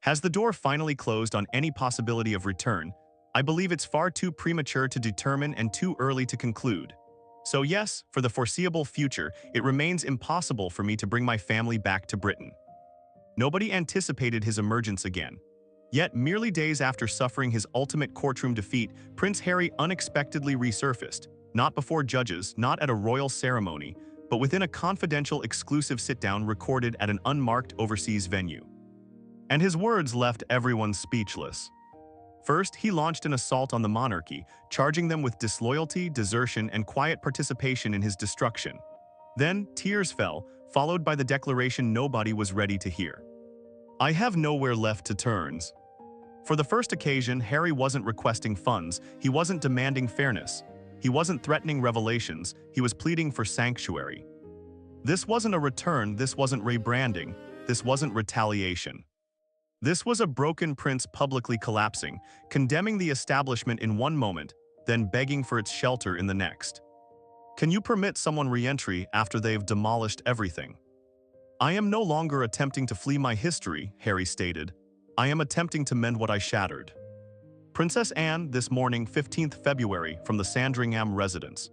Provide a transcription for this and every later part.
Has the door finally closed on any possibility of return? I believe it's far too premature to determine and too early to conclude. So yes, for the foreseeable future, it remains impossible for me to bring my family back to Britain. Nobody anticipated his emergence again. Yet, merely days after suffering his ultimate courtroom defeat, Prince Harry unexpectedly resurfaced, not before judges, not at a royal ceremony, but within a confidential exclusive sit-down recorded at an unmarked overseas venue. And his words left everyone speechless. First, he launched an assault on the monarchy, charging them with disloyalty, desertion, and quiet participation in his destruction. Then, tears fell, followed by the declaration nobody was ready to hear. "I have nowhere left to turn." For the first occasion, Harry wasn't requesting funds, he wasn't demanding fairness. He wasn't threatening revelations, he was pleading for sanctuary. This wasn't a return, this wasn't rebranding, this wasn't retaliation. This was a broken prince publicly collapsing, condemning the establishment in one moment, then begging for its shelter in the next. Can you permit someone re-entry after they've demolished everything? "I am no longer attempting to flee my history," Harry stated. "I am attempting to mend what I shattered." Princess Anne, this morning, 15th February, from the Sandringham residence.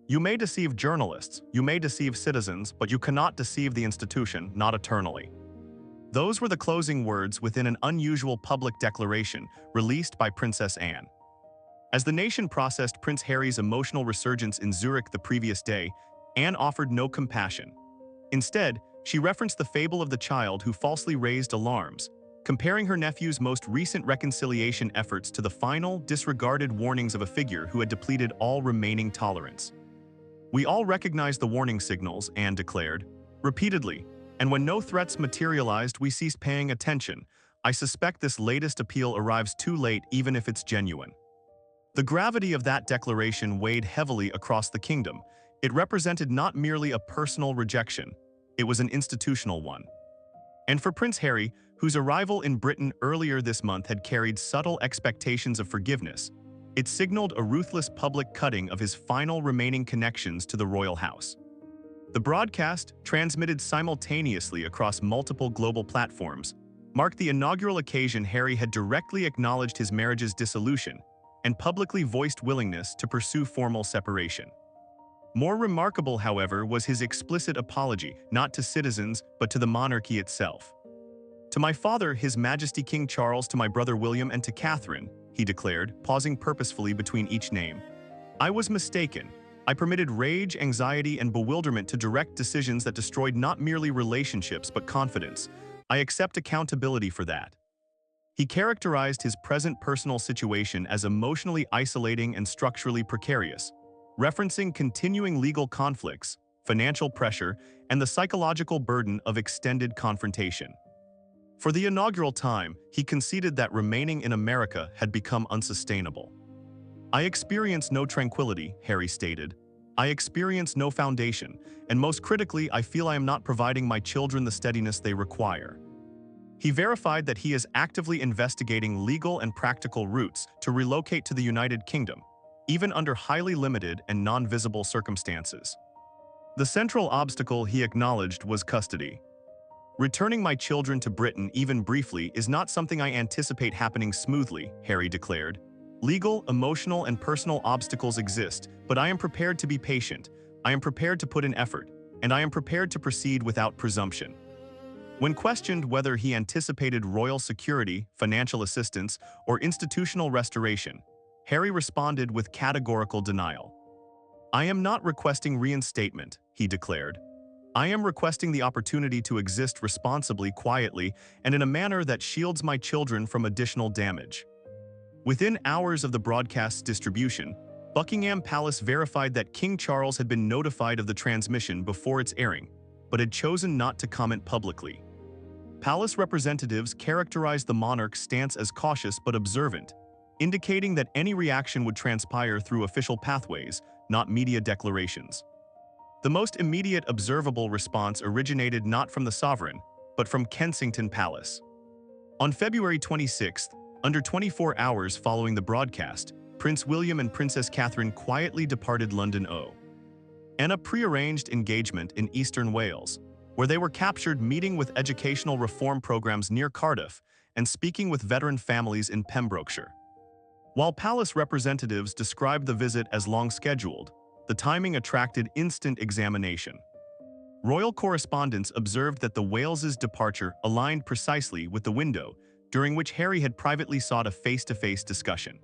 "You may deceive journalists, you may deceive citizens, but you cannot deceive the institution, not eternally." Those were the closing words within an unusual public declaration released by Princess Anne. As the nation processed Prince Harry's emotional resurgence in Zurich the previous day, Anne offered no compassion. Instead, she referenced the fable of the child who falsely raised alarms, comparing her nephew's most recent reconciliation efforts to the final, disregarded warnings of a figure who had depleted all remaining tolerance. "We all recognize the warning signals," Anne declared, "repeatedly, and when no threats materialized, we ceased paying attention. I suspect this latest appeal arrives too late, even if it's genuine." The gravity of that declaration weighed heavily across the kingdom. It represented not merely a personal rejection, it was an institutional one. And for Prince Harry, whose arrival in Britain earlier this month had carried subtle expectations of forgiveness, it signaled a ruthless public cutting of his final remaining connections to the royal house. The broadcast, transmitted simultaneously across multiple global platforms, marked the inaugural occasion Harry had directly acknowledged his marriage's dissolution and publicly voiced willingness to pursue formal separation. More remarkable, however, was his explicit apology, not to citizens, but to the monarchy itself. "To my father, His Majesty King Charles, to my brother William, and to Catherine," he declared, pausing purposefully between each name. "I was mistaken. I permitted rage, anxiety, and bewilderment to direct decisions that destroyed not merely relationships but confidence. I accept accountability for that." He characterized his present personal situation as emotionally isolating and structurally precarious, referencing continuing legal conflicts, financial pressure, and the psychological burden of extended confrontation. For the inaugural time, he conceded that remaining in America had become unsustainable. "I experience no tranquility," Harry stated. "I experience no foundation, and most critically, I feel I am not providing my children the steadiness they require." He verified that he is actively investigating legal and practical routes to relocate to the United Kingdom, even under highly limited and non-visible circumstances. The central obstacle, he acknowledged, was custody. "Returning my children to Britain, even briefly, is not something I anticipate happening smoothly," Harry declared. "Legal, emotional, and personal obstacles exist, but I am prepared to be patient, I am prepared to put in effort, and I am prepared to proceed without presumption." When questioned whether he anticipated royal security, financial assistance, or institutional restoration, Harry responded with categorical denial. "I am not requesting reinstatement," he declared. "I am requesting the opportunity to exist responsibly, quietly, and in a manner that shields my children from additional damage." Within hours of the broadcast's distribution, Buckingham Palace verified that King Charles had been notified of the transmission before its airing, but had chosen not to comment publicly. Palace representatives characterized the monarch's stance as cautious but observant, indicating that any reaction would transpire through official pathways, not media declarations. The most immediate observable response originated not from the sovereign, but from Kensington Palace. On February 26th, under 24 hours following the broadcast, Prince William and Princess Catherine quietly departed London on a prearranged engagement in eastern Wales, where they were captured meeting with educational reform programs near Cardiff and speaking with veteran families in Pembrokeshire. While palace representatives described the visit as long-scheduled, the timing attracted instant examination. Royal correspondents observed that the Wales's departure aligned precisely with the window during which Harry had privately sought a face-to-face discussion.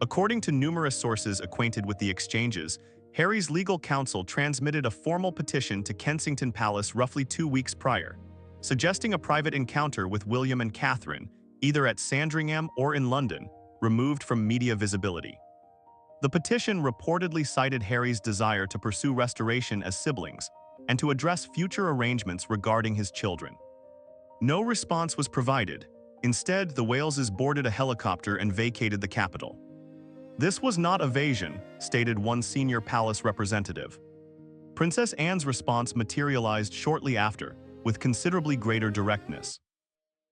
According to numerous sources acquainted with the exchanges, Harry's legal counsel transmitted a formal petition to Kensington Palace roughly 2 weeks prior, suggesting a private encounter with William and Catherine, either at Sandringham or in London, removed from media visibility. The petition reportedly cited Harry's desire to pursue restoration as siblings and to address future arrangements regarding his children. No response was provided. Instead, the Waleses boarded a helicopter and vacated the capital. This was not evasion, stated one senior palace representative. Princess Anne's response materialized shortly after, with considerably greater directness.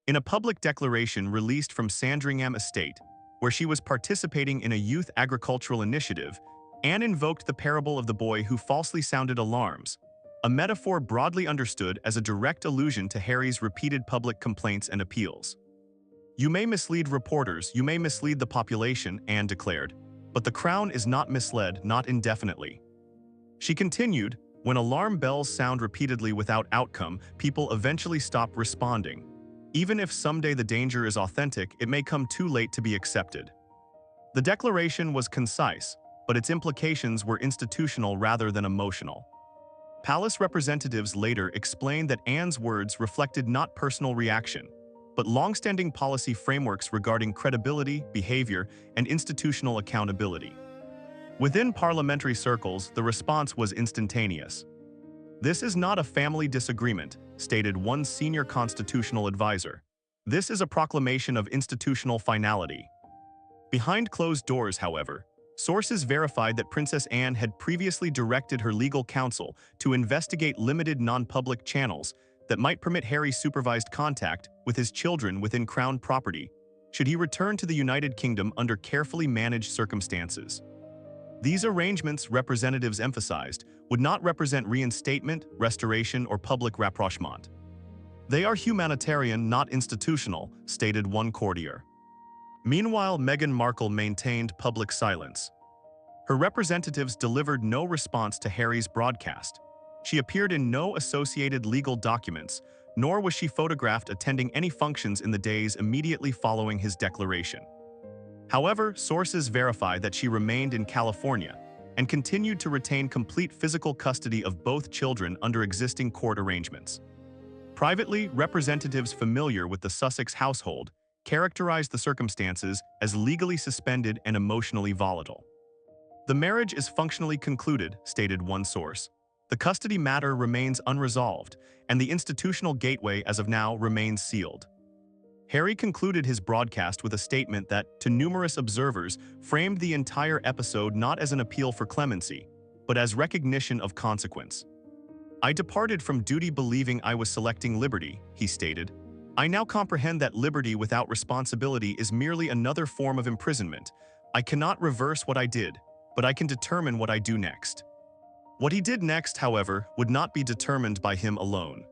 In a public declaration released from Sandringham Estate, where she was participating in a youth agricultural initiative, Anne invoked the parable of the boy who falsely sounded alarms, a metaphor broadly understood as a direct allusion to Harry's repeated public complaints and appeals. "You may mislead reporters, you may mislead the population," Anne declared, "but the Crown is not misled, not indefinitely." She continued, "When alarm bells sound repeatedly without outcome, people eventually stop responding. Even if someday the danger is authentic, it may come too late to be accepted." The declaration was concise, but its implications were institutional rather than emotional. Palace representatives later explained that Anne's words reflected not personal reaction, but long-standing policy frameworks regarding credibility, behavior, and institutional accountability. Within parliamentary circles, the response was instantaneous. "This is not a family disagreement," stated one senior constitutional advisor. "This is a proclamation of institutional finality." Behind closed doors, however, sources verified that Princess Anne had previously directed her legal counsel to investigate limited non-public channels that might permit Harry supervised contact with his children within Crown property, should he return to the United Kingdom under carefully managed circumstances. These arrangements, representatives emphasized, would not represent reinstatement, restoration, or public rapprochement. "They are humanitarian, not institutional," stated one courtier. Meanwhile, Meghan Markle maintained public silence. Her representatives delivered no response to Harry's broadcast. She appeared in no associated legal documents, nor was she photographed attending any functions in the days immediately following his declaration. However, sources verify that she remained in California and continued to retain complete physical custody of both children under existing court arrangements. Privately, representatives familiar with the Sussex household characterized the circumstances as legally suspended and emotionally volatile. "The marriage is functionally concluded," stated one source. "The custody matter remains unresolved, and the institutional gateway as of now remains sealed." Harry concluded his broadcast with a statement that, to numerous observers, framed the entire episode not as an appeal for clemency, but as recognition of consequence. "I departed from duty believing I was selecting liberty," he stated. "I now comprehend that liberty without responsibility is merely another form of imprisonment. I cannot reverse what I did, but I can determine what I do next." What he did next, however, would not be determined by him alone.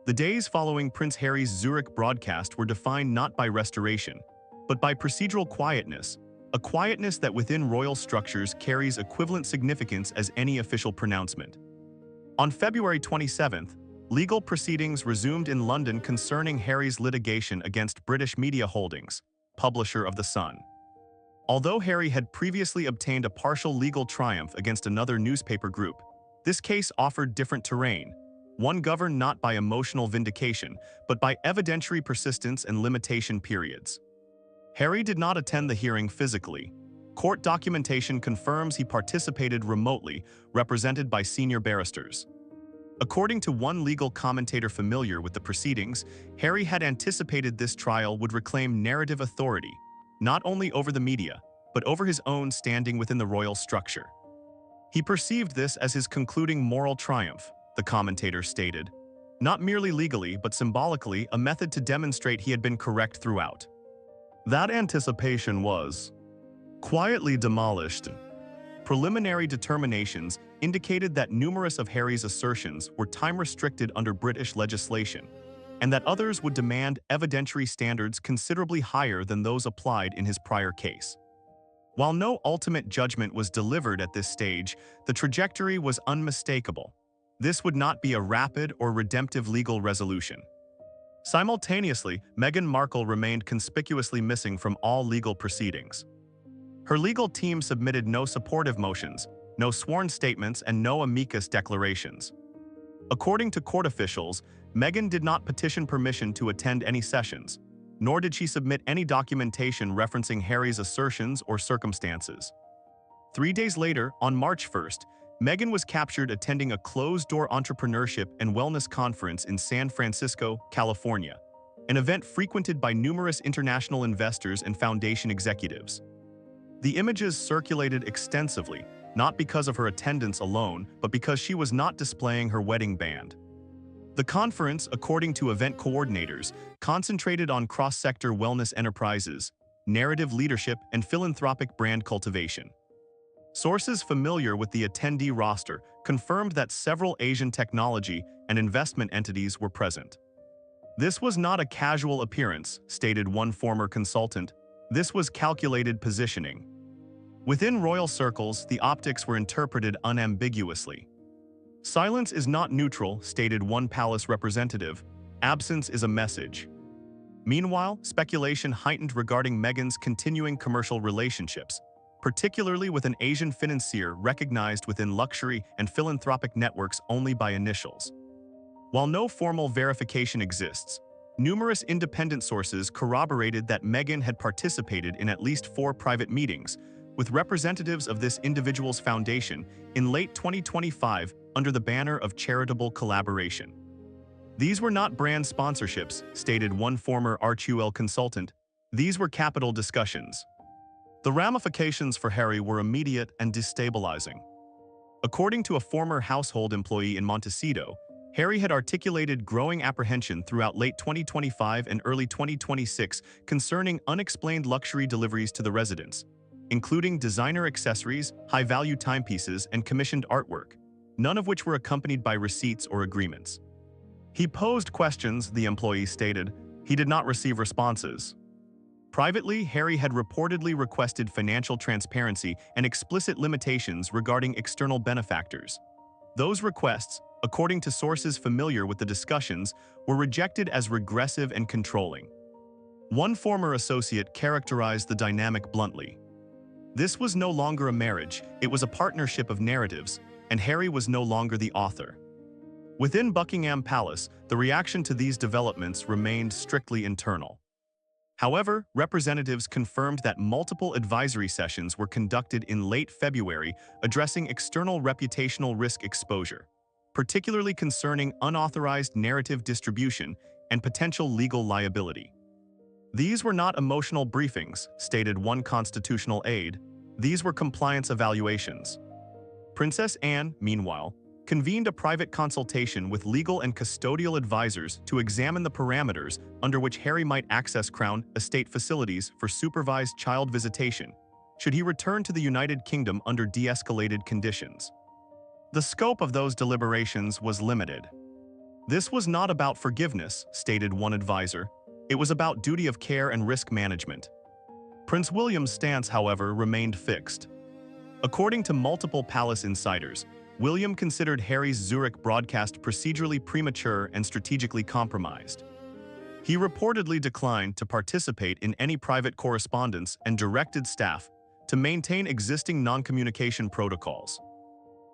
The days following Prince Harry's Zurich broadcast were defined not by restoration, but by procedural quietness, a quietness that within royal structures carries equivalent significance as any official pronouncement. On February 27th, legal proceedings resumed in London concerning Harry's litigation against British Media Holdings, publisher of The Sun. Although Harry had previously obtained a partial legal triumph against another newspaper group, this case offered different terrain, one governed not by emotional vindication, but by evidentiary persistence and limitation periods. Harry did not attend the hearing physically. Court documentation confirms he participated remotely, represented by senior barristers. According to one legal commentator familiar with the proceedings, Harry had anticipated this trial would reclaim narrative authority, not only over the media, but over his own standing within the royal structure. He perceived this as his concluding moral triumph, the commentator stated. Not merely legally, but symbolically, a method to demonstrate he had been correct throughout. That anticipation was quietly demolished. Preliminary determinations indicated that numerous of Harry's assertions were time-restricted under British legislation, and that others would demand evidentiary standards considerably higher than those applied in his prior case. While no ultimate judgment was delivered at this stage, the trajectory was unmistakable. This would not be a rapid or redemptive legal resolution. Simultaneously, Meghan Markle remained conspicuously missing from all legal proceedings. Her legal team submitted no supportive motions, no sworn statements, and no amicus declarations. According to court officials, Meghan did not petition permission to attend any sessions, nor did she submit any documentation referencing Harry's assertions or circumstances. 3 days later, on March 1st, Meghan was captured attending a closed-door entrepreneurship and wellness conference in San Francisco, California, an event frequented by numerous international investors and foundation executives. The images circulated extensively, not because of her attendance alone, but because she was not displaying her wedding band. The conference, according to event coordinators, concentrated on cross-sector wellness enterprises, narrative leadership, and philanthropic brand cultivation. Sources familiar with the attendee roster confirmed that several Asian technology and investment entities were present. This was not a casual appearance, stated one former consultant. This was calculated positioning. Within royal circles, the optics were interpreted unambiguously. Silence is not neutral, stated one palace representative. Absence is a message. Meanwhile, speculation heightened regarding Meghan's continuing commercial relationships, particularly with an Asian financier recognized within luxury and philanthropic networks only by initials. While no formal verification exists, numerous independent sources corroborated that Meghan had participated in at least 4 private meetings with representatives of this individual's foundation in late 2025 under the banner of charitable collaboration. These were not brand sponsorships, stated one former RUL consultant. These were capital discussions. The ramifications for Harry were immediate and destabilizing. According to a former household employee in Montecito, Harry had articulated growing apprehension throughout late 2025 and early 2026 concerning unexplained luxury deliveries to the residence, including designer accessories, high-value timepieces, and commissioned artwork, none of which were accompanied by receipts or agreements. He posed questions, the employee stated. He did not receive responses. Privately, Harry had reportedly requested financial transparency and explicit limitations regarding external benefactors. Those requests, according to sources familiar with the discussions, were rejected as regressive and controlling. One former associate characterized the dynamic bluntly. This was no longer a marriage, it was a partnership of narratives, and Harry was no longer the author. Within Buckingham Palace, the reaction to these developments remained strictly internal. However, representatives confirmed that multiple advisory sessions were conducted in late February addressing external reputational risk exposure, particularly concerning unauthorized narrative distribution and potential legal liability. These were not emotional briefings, stated one constitutional aide. These were compliance evaluations. Princess Anne, meanwhile, convened a private consultation with legal and custodial advisors to examine the parameters under which Harry might access Crown estate facilities for supervised child visitation, should he return to the United Kingdom under de-escalated conditions. The scope of those deliberations was limited. This was not about forgiveness, stated one advisor. It was about duty of care and risk management. Prince William's stance, however, remained fixed. According to multiple palace insiders, William considered Harry's Zurich broadcast procedurally premature and strategically compromised. He reportedly declined to participate in any private correspondence and directed staff to maintain existing non-communication protocols.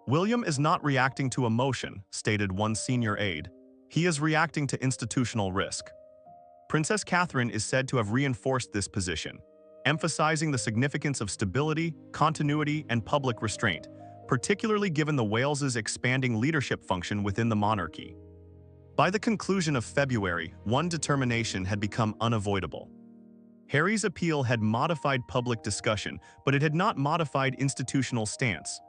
William is not reacting to emotion, stated one senior aide. He is reacting to institutional risk. Princess Catherine is said to have reinforced this position, emphasizing the significance of stability, continuity, and public restraint, particularly given the Wales's expanding leadership function within the monarchy. By the conclusion of February, one determination had become unavoidable. Harry's appeal had modified public discussion, but it had not modified institutional stance.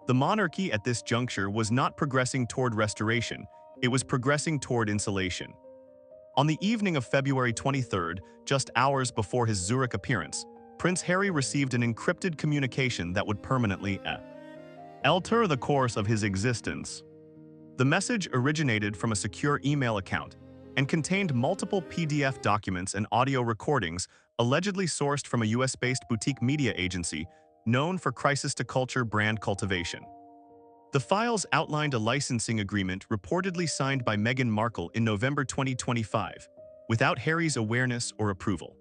The monarchy at this juncture was not progressing toward restoration, it was progressing toward insulation. On the evening of February 23rd, just hours before his Zurich appearance, Prince Harry received an encrypted communication that would permanently alter the course of his existence. The message originated from a secure email account, and contained multiple PDF documents and audio recordings allegedly sourced from a US-based boutique media agency known for crisis-to-culture brand cultivation. The files outlined a licensing agreement reportedly signed by Meghan Markle in November 2025, without Harry's awareness or approval.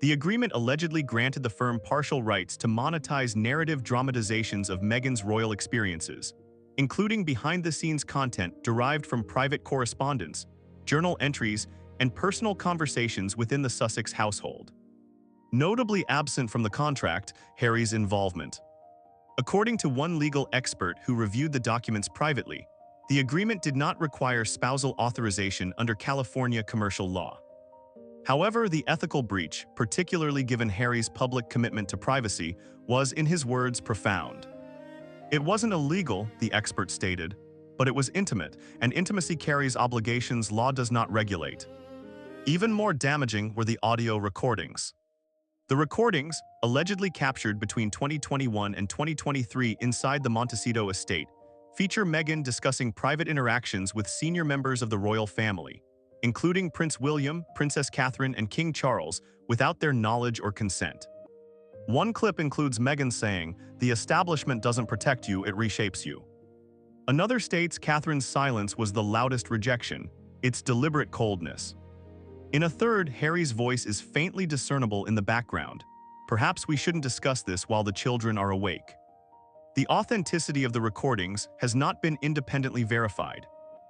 The agreement allegedly granted the firm partial rights to monetize narrative dramatizations of Meghan's royal experiences, including behind-the-scenes content derived from private correspondence, journal entries, and personal conversations within the Sussex household. Notably absent from the contract, Harry's involvement. According to one legal expert who reviewed the documents privately, the agreement did not require spousal authorization under California commercial law. However, the ethical breach, particularly given Harry's public commitment to privacy, was, in his words, profound. It wasn't illegal, the expert stated, but it was intimate, and intimacy carries obligations law does not regulate. Even more damaging were the audio recordings. The recordings, allegedly captured between 2021 and 2023 inside the Montecito estate, feature Meghan discussing private interactions with senior members of the royal family, including Prince William, Princess Catherine, and King Charles, without their knowledge or consent. One clip includes Meghan saying, "The establishment doesn't protect you, it reshapes you." Another states Catherine's silence was the loudest rejection, its deliberate coldness. In a third, Harry's voice is faintly discernible in the background. "Perhaps we shouldn't discuss this while the children are awake." The authenticity of the recordings has not been independently verified.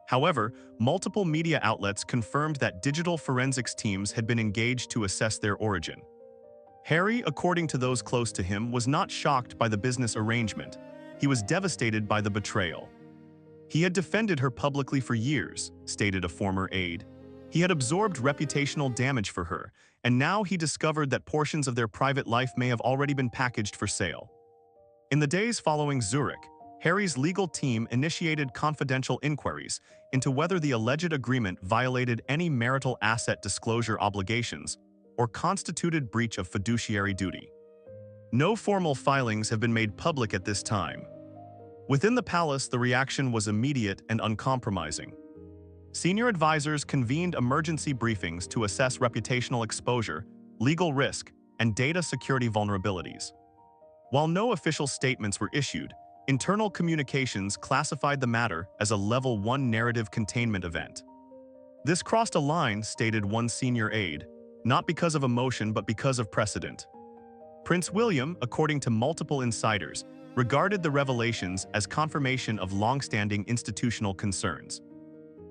However, multiple media outlets confirmed that digital forensics teams had been engaged to assess their origin. Harry, according to those close to him, was not shocked by the business arrangement. He was devastated by the betrayal. He had defended her publicly for years, stated a former aide. He had absorbed reputational damage for her, and now he discovered that portions of their private life may have already been packaged for sale. In the days following Zurich, Harry's legal team initiated confidential inquiries into whether the alleged agreement violated any marital asset disclosure obligations or constituted breach of fiduciary duty. No formal filings have been made public at this time. Within the palace, the reaction was immediate and uncompromising. Senior advisors convened emergency briefings to assess reputational exposure, legal risk, and data security vulnerabilities. While no official statements were issued, internal communications classified the matter as a Level 1 narrative containment event. This crossed a line, stated one senior aide, not because of emotion but because of precedent. Prince William, according to multiple insiders, regarded the revelations as confirmation of long-standing institutional concerns.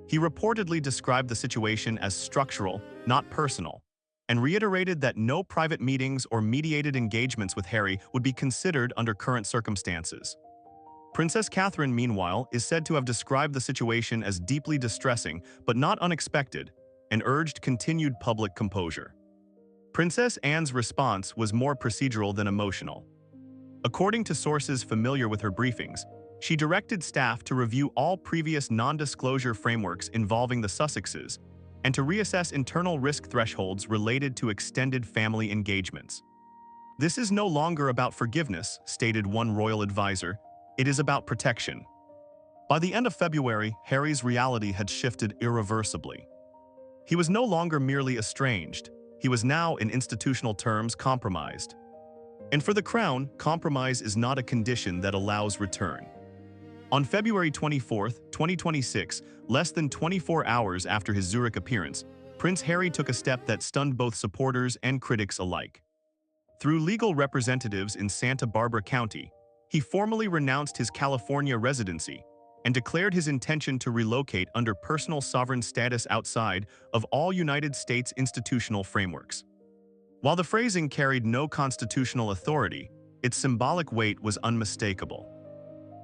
He reportedly described the situation as structural, not personal, and reiterated that no private meetings or mediated engagements with Harry would be considered under current circumstances. Princess Catherine, meanwhile, is said to have described the situation as deeply distressing but not unexpected, and urged continued public composure. Princess Anne's response was more procedural than emotional. According to sources familiar with her briefings, she directed staff to review all previous non-disclosure frameworks involving the Sussexes and to reassess internal risk thresholds related to extended family engagements. "This is no longer about forgiveness," stated one royal advisor. "It is about protection." By the end of February, Harry's reality had shifted irreversibly. He was no longer merely estranged. He was now, in institutional terms, compromised. And for the Crown, compromise is not a condition that allows return. On February 24, 2026, less than 24 hours after his Zurich appearance, Prince Harry took a step that stunned both supporters and critics alike. Through legal representatives in Santa Barbara County, he formally renounced his California residency and declared his intention to relocate under personal sovereign status outside of all United States institutional frameworks. While the phrasing carried no constitutional authority, its symbolic weight was unmistakable.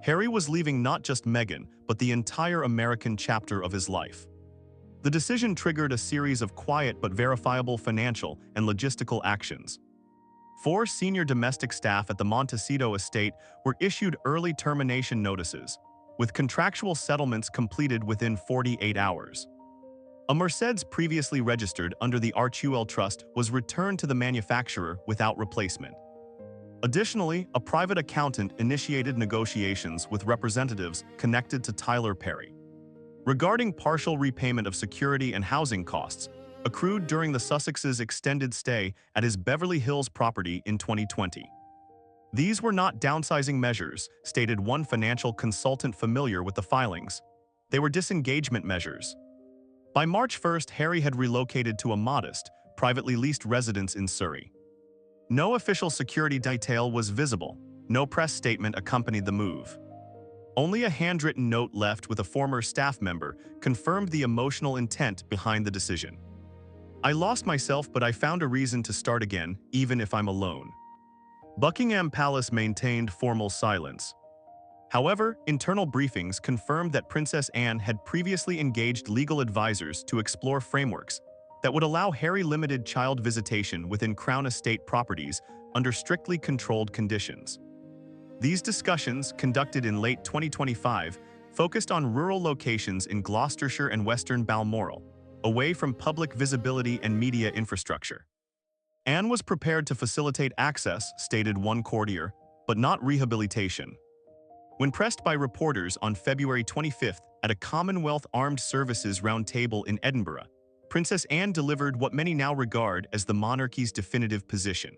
Harry was leaving not just Meghan, but the entire American chapter of his life. The decision triggered a series of quiet but verifiable financial and logistical actions. 4 senior domestic staff at the Montecito estate were issued early termination notices, with contractual settlements completed within 48 hours. A Mercedes previously registered under the Archewell Trust was returned to the manufacturer without replacement. Additionally, a private accountant initiated negotiations with representatives connected to Tyler Perry. regarding partial repayment of security and housing costs accrued during the Sussex's extended stay at his Beverly Hills property in 2020. These were not downsizing measures, stated one financial consultant familiar with the filings. They were disengagement measures. By March 1st, Harry had relocated to a modest, privately leased residence in Surrey. No official security detail was visible. No press statement accompanied the move. Only a handwritten note left with a former staff member confirmed the emotional intent behind the decision. "I lost myself, but I found a reason to start again, even if I'm alone." Buckingham Palace maintained formal silence. However, internal briefings confirmed that Princess Anne had previously engaged legal advisors to explore frameworks that would allow Harry limited child visitation within Crown Estate properties under strictly controlled conditions. These discussions, conducted in late 2025, focused on rural locations in Gloucestershire and Western Balmoral, away from public visibility and media infrastructure. Anne was prepared to facilitate access, stated one courtier, but not rehabilitation. When pressed by reporters on February 25th at a Commonwealth Armed Services roundtable in Edinburgh, Princess Anne delivered what many now regard as the monarchy's definitive position.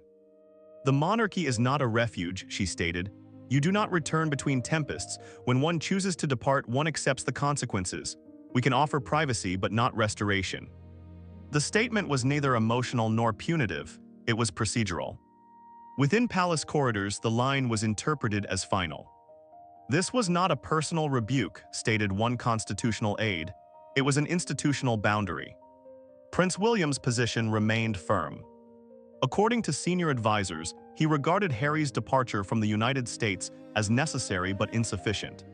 "The monarchy is not a refuge," she stated. "You do not return between tempests. When one chooses to depart, one accepts the consequences. We can offer privacy but not restoration." The statement was neither emotional nor punitive. It was procedural. Within palace corridors, the line was interpreted as final. "This was not a personal rebuke," stated one constitutional aide. "It was an institutional boundary." Prince William's position remained firm. According to senior advisors, he regarded Harry's departure from the United States as necessary but insufficient.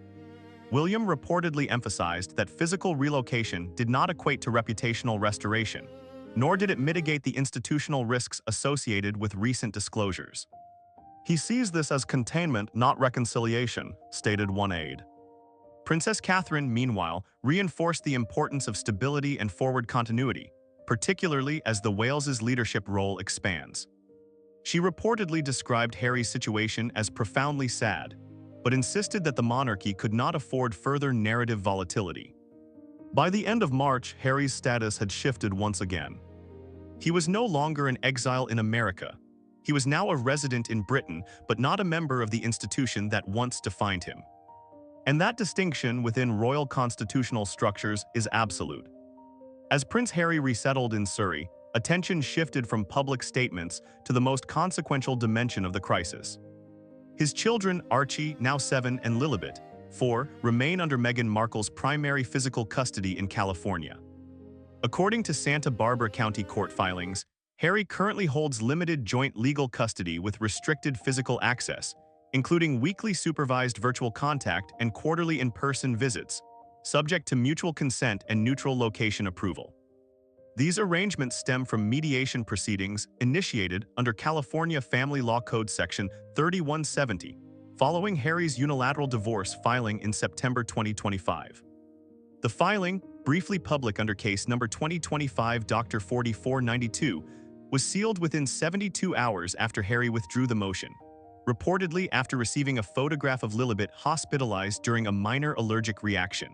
William reportedly emphasized that physical relocation did not equate to reputational restoration, nor did it mitigate the institutional risks associated with recent disclosures. "He sees this as containment, not reconciliation," stated one aide. Princess Catherine, meanwhile, reinforced the importance of stability and forward continuity, particularly as the Wales's leadership role expands. She reportedly described Harry's situation as profoundly sad, but insisted that the monarchy could not afford further narrative volatility. By the end of March, Harry's status had shifted once again. He was no longer an exile in America. He was now a resident in Britain, but not a member of the institution that once defined him. And that distinction within royal constitutional structures is absolute. As Prince Harry resettled in Surrey, attention shifted from public statements to the most consequential dimension of the crisis. His children, Archie, now 7, and Lilibet, 4, remain under Meghan Markle's primary physical custody in California. According to Santa Barbara County Court filings, Harry currently holds limited joint legal custody with restricted physical access, including weekly supervised virtual contact and quarterly in-person visits, subject to mutual consent and neutral location approval. These arrangements stem from mediation proceedings initiated under California Family Law Code Section 3170, following Harry's unilateral divorce filing in September 2025. The filing, briefly public under case number 2025 Dr. 4492, was sealed within 72 hours after Harry withdrew the motion, reportedly after receiving a photograph of Lilibet hospitalized during a minor allergic reaction.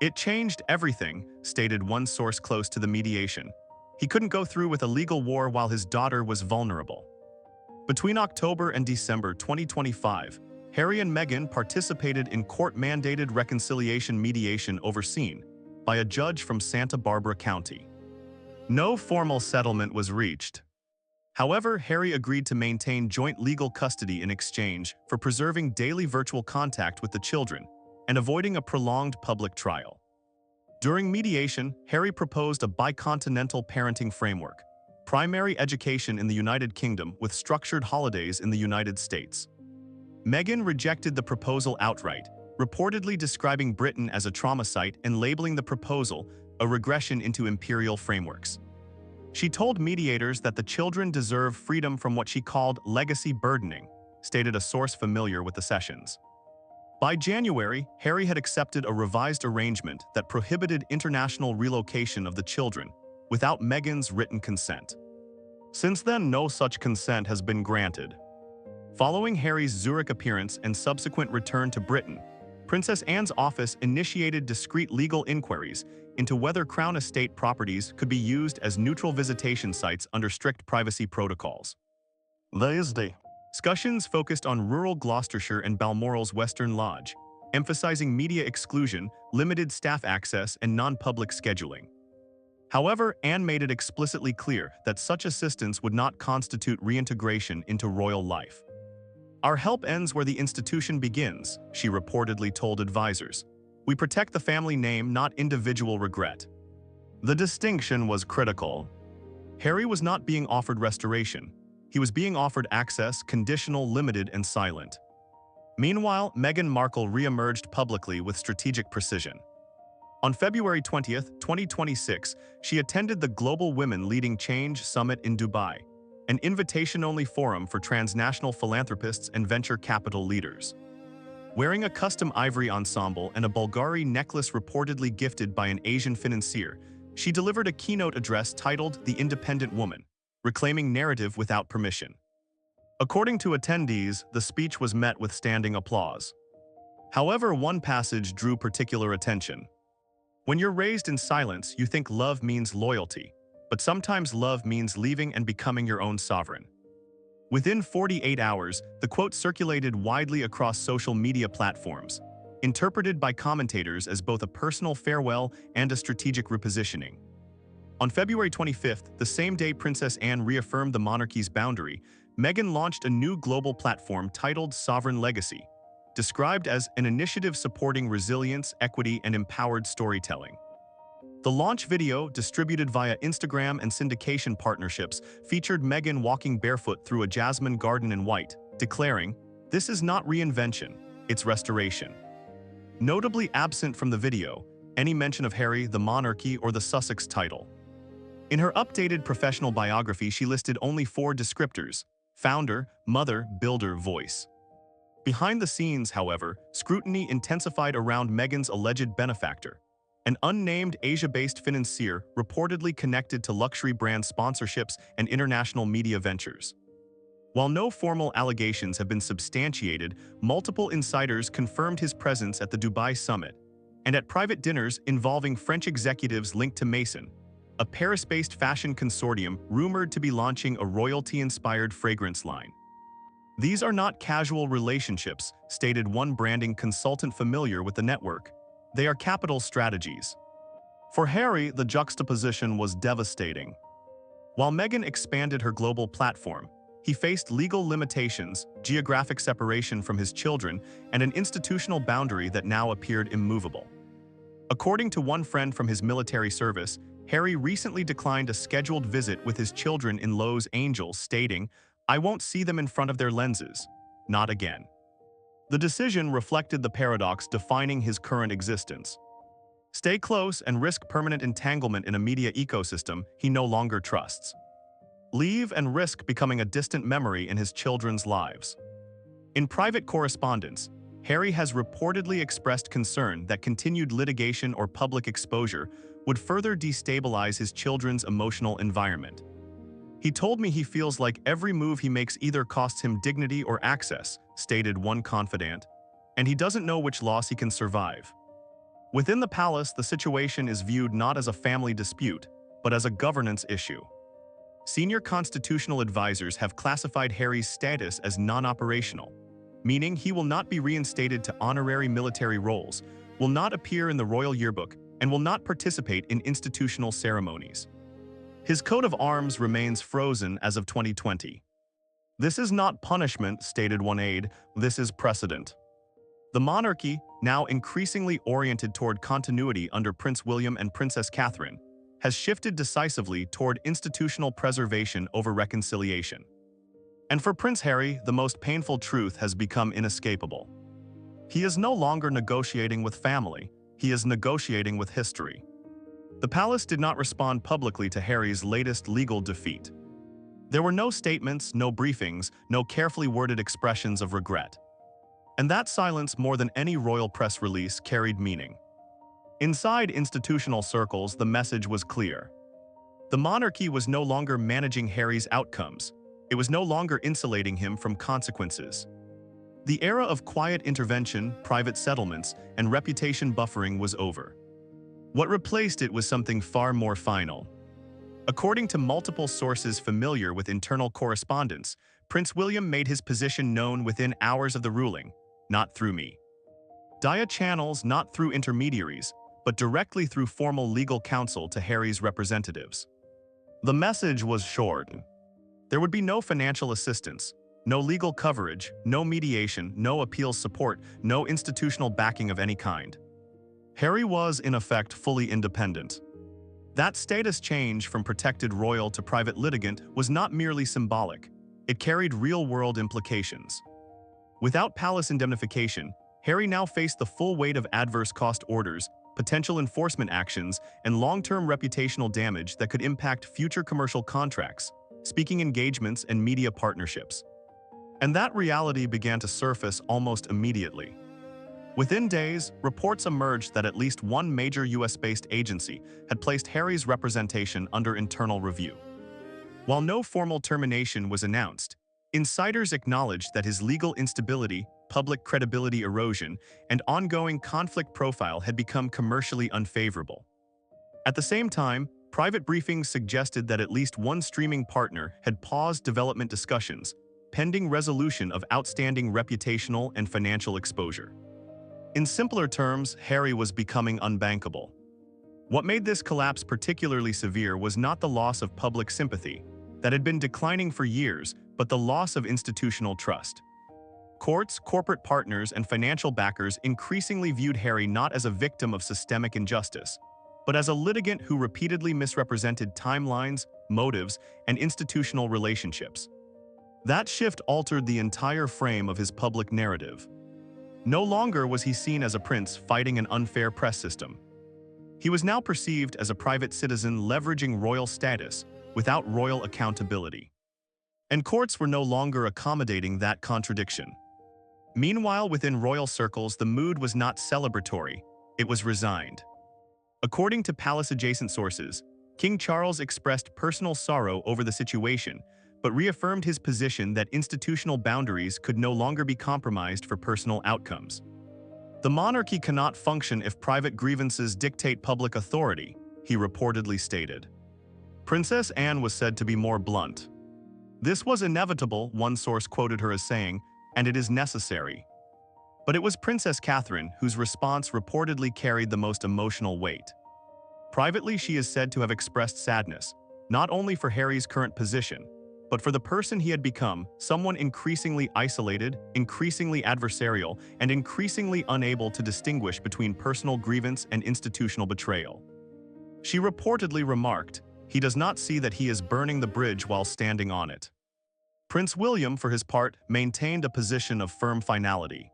"It changed everything," stated one source close to the mediation. "He couldn't go through with a legal war while his daughter was vulnerable." Between October and December 2025, Harry and Meghan participated in court-mandated reconciliation mediation overseen by a judge from Santa Barbara County. No formal settlement was reached. However, Harry agreed to maintain joint legal custody in exchange for preserving daily virtual contact with the children and avoiding a prolonged public trial. During mediation, Harry proposed a bicontinental parenting framework, primary education in the United Kingdom with structured holidays in the United States. Meghan rejected the proposal outright, reportedly describing Britain as a trauma site and labeling the proposal a regression into imperial frameworks. She told mediators that the children deserve freedom from what she called legacy burdening, stated a source familiar with the sessions. By January, Harry had accepted a revised arrangement that prohibited international relocation of the children without Meghan's written consent. Since then, no such consent has been granted. Following Harry's Zurich appearance and subsequent return to Britain, Princess Anne's office initiated discreet legal inquiries into whether Crown Estate properties could be used as neutral visitation sites under strict privacy protocols. Thursday. Discussions focused on rural Gloucestershire and Balmoral's Western Lodge, emphasizing media exclusion, limited staff access, and non-public scheduling. However, Anne made it explicitly clear that such assistance would not constitute reintegration into royal life. "Our help ends where the institution begins," she reportedly told advisors. "We protect the family name, not individual regret." The distinction was critical. Harry was not being offered restoration. He was being offered access, conditional, limited, and silent. Meanwhile, Meghan Markle re-emerged publicly with strategic precision. On February 20th, 2026, she attended the Global Women Leading Change Summit in Dubai, an invitation-only forum for transnational philanthropists and venture capital leaders. Wearing a custom ivory ensemble and a Bulgari necklace reportedly gifted by an Asian financier, she delivered a keynote address titled "The Independent Woman," reclaiming narrative without permission. According to attendees, the speech was met with standing applause. However, one passage drew particular attention. "When you're raised in silence, you think love means loyalty, but sometimes love means leaving and becoming your own sovereign." Within 48 hours, the quote circulated widely across social media platforms, interpreted by commentators as both a personal farewell and a strategic repositioning. On February 25th, the same day Princess Anne reaffirmed the monarchy's boundary, Meghan launched a new global platform titled Sovereign Legacy, described as an initiative supporting resilience, equity, and empowered storytelling. The launch video, distributed via Instagram and syndication partnerships, featured Meghan walking barefoot through a jasmine garden in white, declaring, "This is not reinvention, it's restoration." Notably absent from the video, any mention of Harry, the monarchy, or the Sussex title. In her updated professional biography, she listed only 4 descriptors: founder, mother, builder, voice. Behind the scenes, however, scrutiny intensified around Meghan's alleged benefactor, an unnamed Asia-based financier reportedly connected to luxury brand sponsorships and international media ventures. While no formal allegations have been substantiated, multiple insiders confirmed his presence at the Dubai summit and at private dinners involving French executives linked to MEGHAN, a Paris-based fashion consortium rumored to be launching a royalty-inspired fragrance line. "These are not casual relationships," stated one branding consultant familiar with the network. "They are capital strategies." For Harry, the juxtaposition was devastating. While Meghan expanded her global platform, he faced legal limitations, geographic separation from his children, and an institutional boundary that now appeared immovable. According to one friend from his military service, Harry recently declined a scheduled visit with his children in Los Angeles, stating, "I won't see them in front of their lenses. Not again." The decision reflected the paradox defining his current existence. Stay close and risk permanent entanglement in a media ecosystem he no longer trusts. Leave and risk becoming a distant memory in his children's lives. In private correspondence, Harry has reportedly expressed concern that continued litigation or public exposure would further destabilize his children's emotional environment. "He told me he feels like every move he makes either costs him dignity or access," stated one confidant, "and he doesn't know which loss he can survive." Within the palace, the situation is viewed not as a family dispute, but as a governance issue. Senior constitutional advisors have classified Harry's status as non-operational, meaning he will not be reinstated to honorary military roles, will not appear in the royal yearbook, and will not participate in institutional ceremonies. His coat of arms remains frozen as of 2020. "This is not punishment," stated one aide, "this is precedent." The monarchy, now increasingly oriented toward continuity under Prince William and Princess Catherine, has shifted decisively toward institutional preservation over reconciliation. And for Prince Harry, the most painful truth has become inescapable. He is no longer negotiating with family, he is negotiating with history. The palace did not respond publicly to Harry's latest legal defeat. There were no statements, no briefings, no carefully worded expressions of regret. And that silence, more than any royal press release, carried meaning. Inside institutional circles, the message was clear. The monarchy was no longer managing Harry's outcomes. It was no longer insulating him from consequences. The era of quiet intervention, private settlements, and reputation buffering was over. What replaced it was something far more final. According to multiple sources familiar with internal correspondence, Prince William made his position known within hours of the ruling, not through me. Via channels, not through intermediaries, but directly through formal legal counsel to Harry's representatives. The message was short. There would be no financial assistance, no legal coverage, no mediation, no appeals support, no institutional backing of any kind. Harry was, in effect, fully independent. That status change from protected royal to private litigant was not merely symbolic. It carried real-world implications. Without palace indemnification, Harry now faced the full weight of adverse cost orders, potential enforcement actions, and long-term reputational damage that could impact future commercial contracts, speaking engagements, and media partnerships. And that reality began to surface almost immediately. Within days, reports emerged that at least one major US-based agency had placed Harry's representation under internal review. While no formal termination was announced, insiders acknowledged that his legal instability, public credibility erosion, and ongoing conflict profile had become commercially unfavorable. At the same time, private briefings suggested that at least one streaming partner had paused development discussions, pending resolution of outstanding reputational and financial exposure. In simpler terms, Harry was becoming unbankable. What made this collapse particularly severe was not the loss of public sympathy, that had been declining for years, but the loss of institutional trust. Courts, corporate partners, and financial backers increasingly viewed Harry not as a victim of systemic injustice, but as a litigant who repeatedly misrepresented timelines, motives, and institutional relationships. That shift altered the entire frame of his public narrative. No longer was he seen as a prince fighting an unfair press system. He was now perceived as a private citizen leveraging royal status without royal accountability. And courts were no longer accommodating that contradiction. Meanwhile, within royal circles, the mood was not celebratory, it was resigned. According to palace-adjacent sources, King Charles expressed personal sorrow over the situation, but reaffirmed his position that institutional boundaries could no longer be compromised for personal outcomes. The monarchy cannot function if private grievances dictate public authority, he reportedly stated. Princess Anne was said to be more blunt. This was inevitable, one source quoted her as saying, and it is necessary. But it was Princess Catherine whose response reportedly carried the most emotional weight. Privately, she is said to have expressed sadness, not only for Harry's current position, but for the person he had become, someone increasingly isolated, increasingly adversarial, and increasingly unable to distinguish between personal grievance and institutional betrayal. She reportedly remarked, "He does not see that he is burning the bridge while standing on it." Prince William, for his part, maintained a position of firm finality.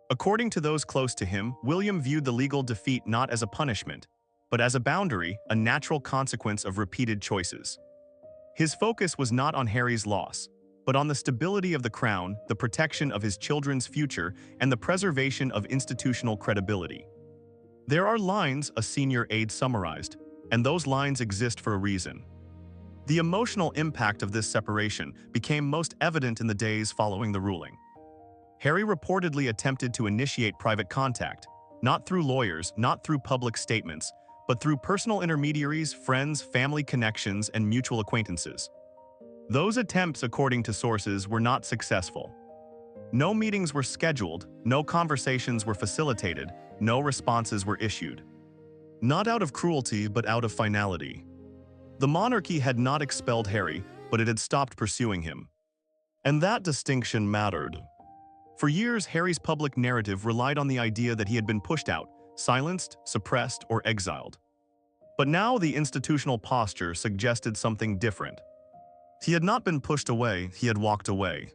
According to those close to him, William viewed the legal defeat not as a punishment, but as a boundary, a natural consequence of repeated choices. His focus was not on Harry's loss, but on the stability of the crown, the protection of his children's future, and the preservation of institutional credibility. There are lines, a senior aide summarized, and those lines exist for a reason. The emotional impact of this separation became most evident in the days following the ruling. Harry reportedly attempted to initiate private contact, not through lawyers, not through public statements, but through personal intermediaries, friends, family connections, and mutual acquaintances. Those attempts, according to sources, were not successful. No meetings were scheduled, no conversations were facilitated, no responses were issued. Not out of cruelty, but out of finality. The monarchy had not expelled Harry, but it had stopped pursuing him. And that distinction mattered. For years, Harry's public narrative relied on the idea that he had been pushed out, silenced, suppressed, or exiled. But now the institutional posture suggested something different. He had not been pushed away, he had walked away.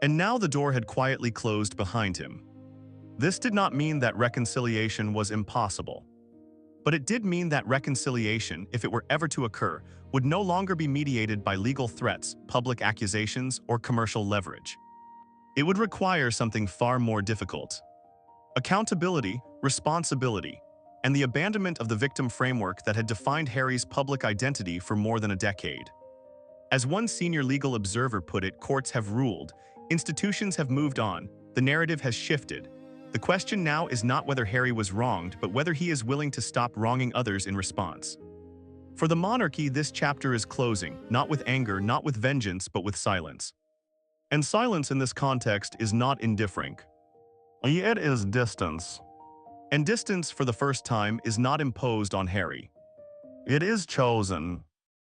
And now the door had quietly closed behind him. This did not mean that reconciliation was impossible. But it did mean that reconciliation, if it were ever to occur, would no longer be mediated by legal threats, public accusations, or commercial leverage. It would require something far more difficult. Accountability, responsibility, and the abandonment of the victim framework that had defined Harry's public identity for more than a decade. As one senior legal observer put it, courts have ruled, institutions have moved on, the narrative has shifted. The question now is not whether Harry was wronged, but whether he is willing to stop wronging others in response. For the monarchy, this chapter is closing, not with anger, not with vengeance, but with silence. And silence in this context is not indifferent. It is distance. And distance, for the first time, is not imposed on Harry. It is chosen.